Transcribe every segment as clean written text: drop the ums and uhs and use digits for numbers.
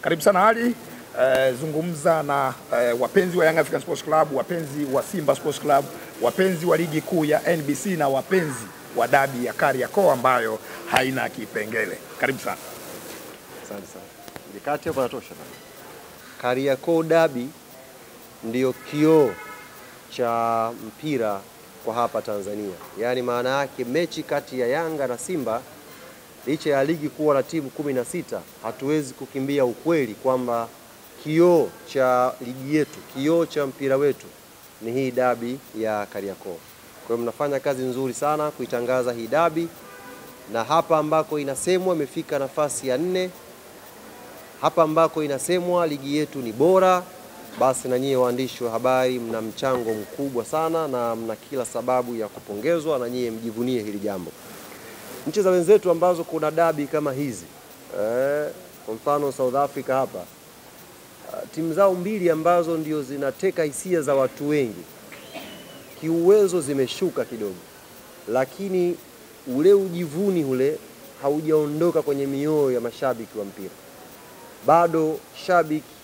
Karibu sana Ali. Zungumza na wapenzi wa Young African Sports Club, wapenzi wa Simba Sports Club, wapenzi wa ligi kuu ya NBC na wapenzi wa dabi ya Kariakoo ambayo haina kipengele. Karibu sana. Asante sana. Nikati hapo natosha bana. Kariakoo dabi ndio kioo cha mpira kwa hapa Tanzania. Yaani maana yake mechi kati ya Yanga na Simba, licha ya ligi kuwa na timu 16, hatuwezi kukimbia ukweli kwamba kioo cha ligi yetu, kioo cha mpira wetu ni hii dabi ya Kariakoo. Kwa hiyo mnafanya kazi nzuri sana kuitangaza hii dabi, na hapa ambako inasemwa imefika nafasi ya 4, hapa ambako inasemwa ligi yetu ni bora, basi na nyie waandishi wa habari mna mchango mkubwa sana na mna kila sababu ya kupongezwa, na nyie mjivunie hili jambo. Nchi za wenzetu ambazo kuna dabi kama hizi, kwa mfano South Africa hapa, timu zao mbili ambazo ndio zinateka hisia za watu wengi, kiuwezo zimeshuka kidogo, lakini ule ujivuni ule haujaondoka kwenye mioyo ya mashabiki wa mpira. Bado shabiki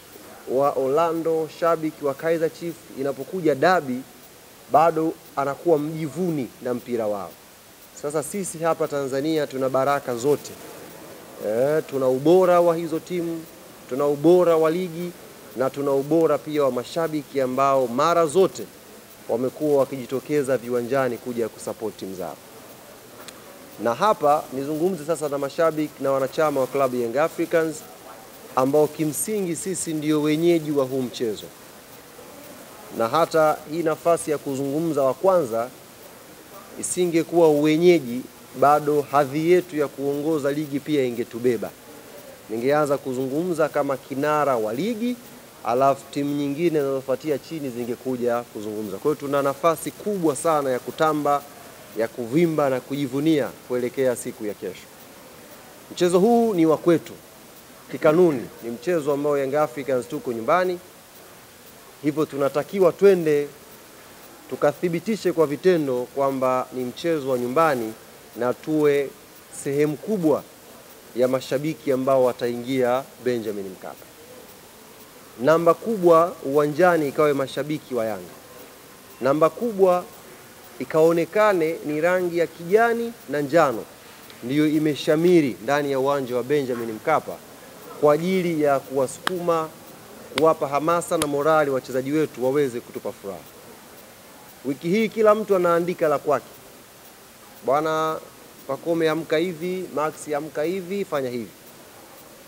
wa Orlando, shabiki wa Kaizer Chiefs, inapokuja dabi bado anakuwa mjivuni na mpira wao. Sasa sisi hapa Tanzania tuna baraka zote. Tuna ubora wa hizo timu, tuna ubora wa ligi, na tuna ubora pia wa mashabiki ambao mara zote wamekuwa wakijitokeza viwanjani kuja kusupport timu zao. Na hapa nizungumze sasa na mashabiki na wanachama wa klabu Young Africans ambao kimsingi sisi ndio wenyeji wa huu mchezo. Na hata hii nafasi ya kuzungumza wa kwanza isingekuwa uwenyeji, bado hadhi yetu ya kuongoza ligi pia ingetubeba. Ningeanza kuzungumza kama kinara wa ligi, alafu timu nyingine zinazofuatia chini zingekuja kuzungumza. Kwa hiyo tuna nafasi kubwa sana ya kutamba, ya kuvimba na kujivunia kuelekea siku ya kesho. Mchezo huu ni wa kwetu. Kikanuni ni mchezo ambao Young Africans tuko nyumbani. Hivyo tunatakiwa twende tukathibitishe kwa vitendo kwamba ni mchezo wa nyumbani, na tuwe sehemu kubwa ya mashabiki ambao wataingia Benjamin Mkapa. Namba kubwa uwanjani ikawe mashabiki wa Yanga. Namba kubwa ikaonekane ni rangi ya kijani na njano ndiyo imeshamiri ndani ya uwanja wa Benjamin Mkapa kwa ajili ya kuwasukuma, kuwapa hamasa na morali wachezaji wetu waweze kutupa furaha. Wiki hii kila mtu anaandika la kwake. Bwana Pacome amka hivi, Max amka hivi, fanya hivi.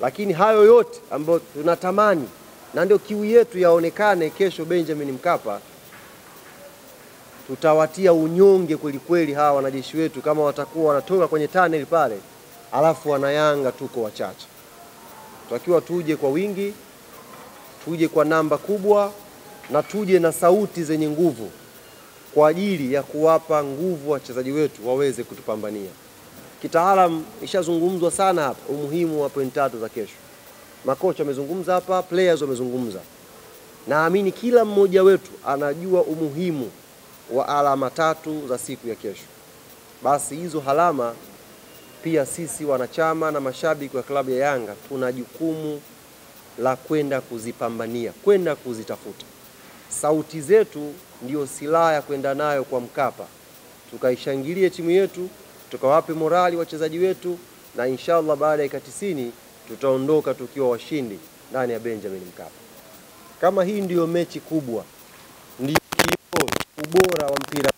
Lakini hayo yote ambayo tunatamani na ndio kiu yetu yaonekane kesho Benjamin Mkapa, tutawatia unyonge kweli kweli hawa wanajeshi wetu kama watakuwa wanatoka kwenye tunnel pale, alafu wanayanga tuko wachache. Tutakiwa tuje kwa wingi, tuje kwa namba kubwa, na tuje na sauti zenye nguvu kwa ajili ya kuwapa nguvu wachezaji wetu waweze kutupambania. Kitaalam ishazungumzwa sana hapa umuhimu wa point 3 za kesho. Makocha wamezungumza hapa, players wamezungumza. Naamini kila mmoja wetu anajua umuhimu wa alama 3 za siku ya kesho. Basi hizo alama pia sisi wanachama na mashabiki wa klabu ya Yanga tuna jukumu la kwenda kuzipambania, kwenda kuzitafuta. Sauti zetu ndio silaha ya kwenda nayo kwa Mkapa. Tukaishangilie timu yetu, tukawape morali wachezaji wetu, na inshallah baada ya 90 tutaondoka tukiwa washindi ndani ya Benjamin Mkapa. Kama hii ndio mechi kubwa, ndio kioo ubora wa mpira,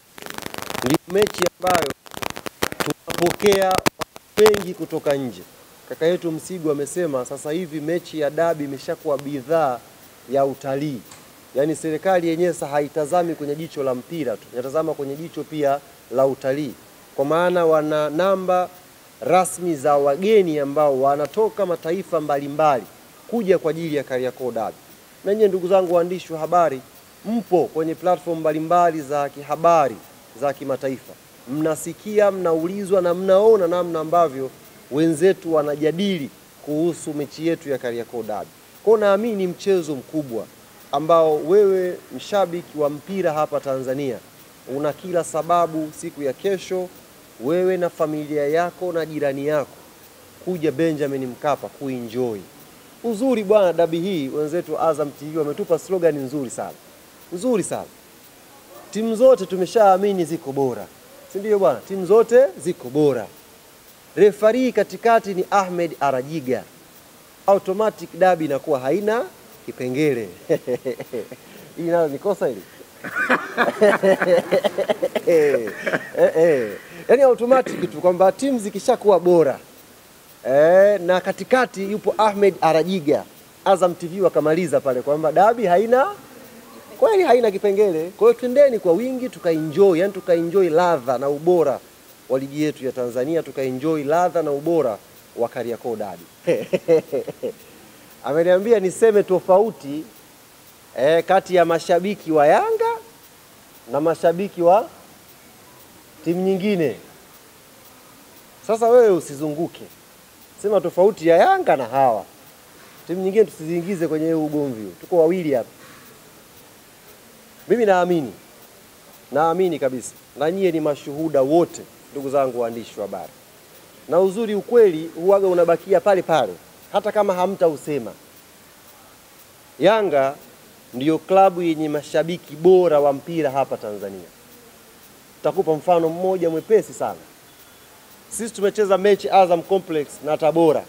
ndio mechi ambayo tunapokea wengi kutoka nje. Kaka yetu Msigu amesema sasa hivi mechi ya dabi imeshakuwa bidhaa ya utalii. Yaani serikali yenyewe sasa haitazami kwenye jicho la mpira tu, inatazama kwenye jicho pia la utalii. Kwa maana wana namba rasmi za wageni ambao wanatoka mataifa mbalimbali kuja kwa ajili ya Kariakoo dabi. Na nyinyi ndugu zangu waandishi wa habari, mpo kwenye platform mbalimbali za kihabari za kimataifa. Mnasikia, mnaulizwa na mnaona namna ambavyo wenzetu wanajadili kuhusu mechi yetu ya Kariakoo dabi. Kwa naamini mchezo mkubwa ambao wewe mshabiki wa mpira hapa Tanzania una kila sababu siku ya kesho wewe na familia yako na jirani yako kuja Benjamin Mkapa kuenjoy. Uzuri bwana, dabi hii wenzetu Azam TV wametupa slogan nzuri sana. Nzuri sana. Timu zote tumeshaamini ziko bora. Si ndio bwana? Timu zote ziko bora. Refari katikati ni Ahmed Arajiga. Automatic dabi inakuwa haina kipengele. Hii nayo ni kosa hili. Yaani automatic tu kwamba timu zikishakuwa bora. Na katikati yupo Ahmed Arajiga. Azam TV wakamaliza pale kwamba dabi haina kweli, haina kipengele. Kwa hiyo twendeni kwa wingi tukaenjoy, yani tukaenjoy ladha na ubora wa ligi yetu ya Tanzania, tukaenjoy ladha na ubora wa Kariakoo dabi. Ameniambia niseme tofauti kati ya mashabiki wa Yanga na mashabiki wa timu nyingine. Sasa wewe usizunguke. Sema tofauti ya Yanga na hawa. Timu nyingine tusiziingize kwenye ugomvi. Tuko wawili hapa. Mimi naamini kabisa. Na nyie ni mashuhuda wote, ndugu zangu waandishi wa habari. Na uzuri ukweli huaga unabakia pale pale, hata kama hamtausema. Yanga ndiyo klabu yenye mashabiki bora wa mpira hapa Tanzania. Takupa mfano mmoja mwepesi sana. Sisi tumecheza mechi Azam Complex na Tabora.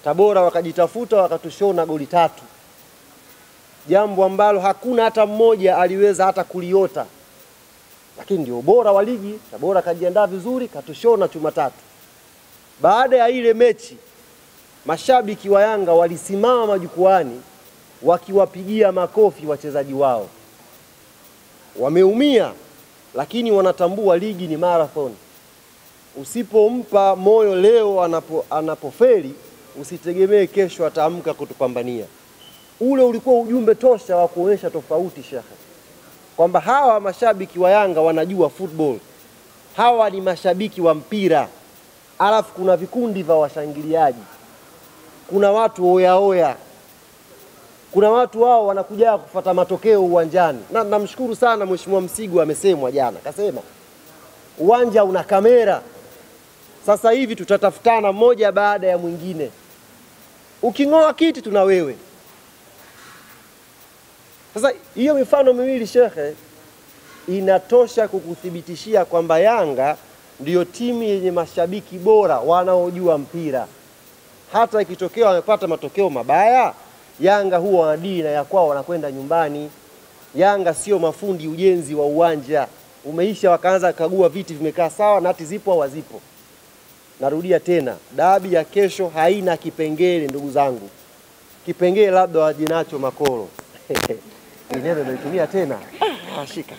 Tabora wakajitafuta wakatushona goli 3. Jambo ambalo hakuna hata mmoja aliweza hata kuliota. Lakini ndio bora wa ligi. Tabora kajiandaa vizuri, katushona chuma 3. Baada ya ile mechi, mashabiki wa Yanga walisimama majukwani wakiwapigia makofi wachezaji wao. Wameumia, lakini wanatambua ligi ni marathon. Usipompa moyo leo anapofeli, usitegemee kesho ataamka kutupambania. Ule ulikuwa ujumbe tosha wa kuonyesha tofauti shekhe, kwamba hawa mashabiki wa Yanga wanajua football. Hawa ni mashabiki wa mpira. Alafu kuna vikundi vya washangiliaji. Kuna watu oya. Kuna watu wao wanakuja kufuata matokeo uwanjani. Na namshukuru sana Mheshimiwa Msigu amesemwa jana. Kasema uwanja una kamera. Sasa hivi tutatafutana mmoja baada ya mwingine. Uking'oa kiti tuna wewe. Sasa hiyo mifano miwili shekhe inatosha kukuthibitishia kwamba Yanga ndiyo timu yenye mashabiki bora wanaojua mpira. Hata ikitokea wamepata matokeo mabaya, Yanga huwa wanadili na ya kwao, wanakwenda nyumbani. Yanga sio mafundi ujenzi wa uwanja. Umeisha wakaanza kagua viti vimekaa sawa, nati zipo au hazipo. Narudia tena, dabi ya kesho haina kipengele ndugu zangu. Kipengele labda waje nacho makoro. Neno naitumia tena. Shika.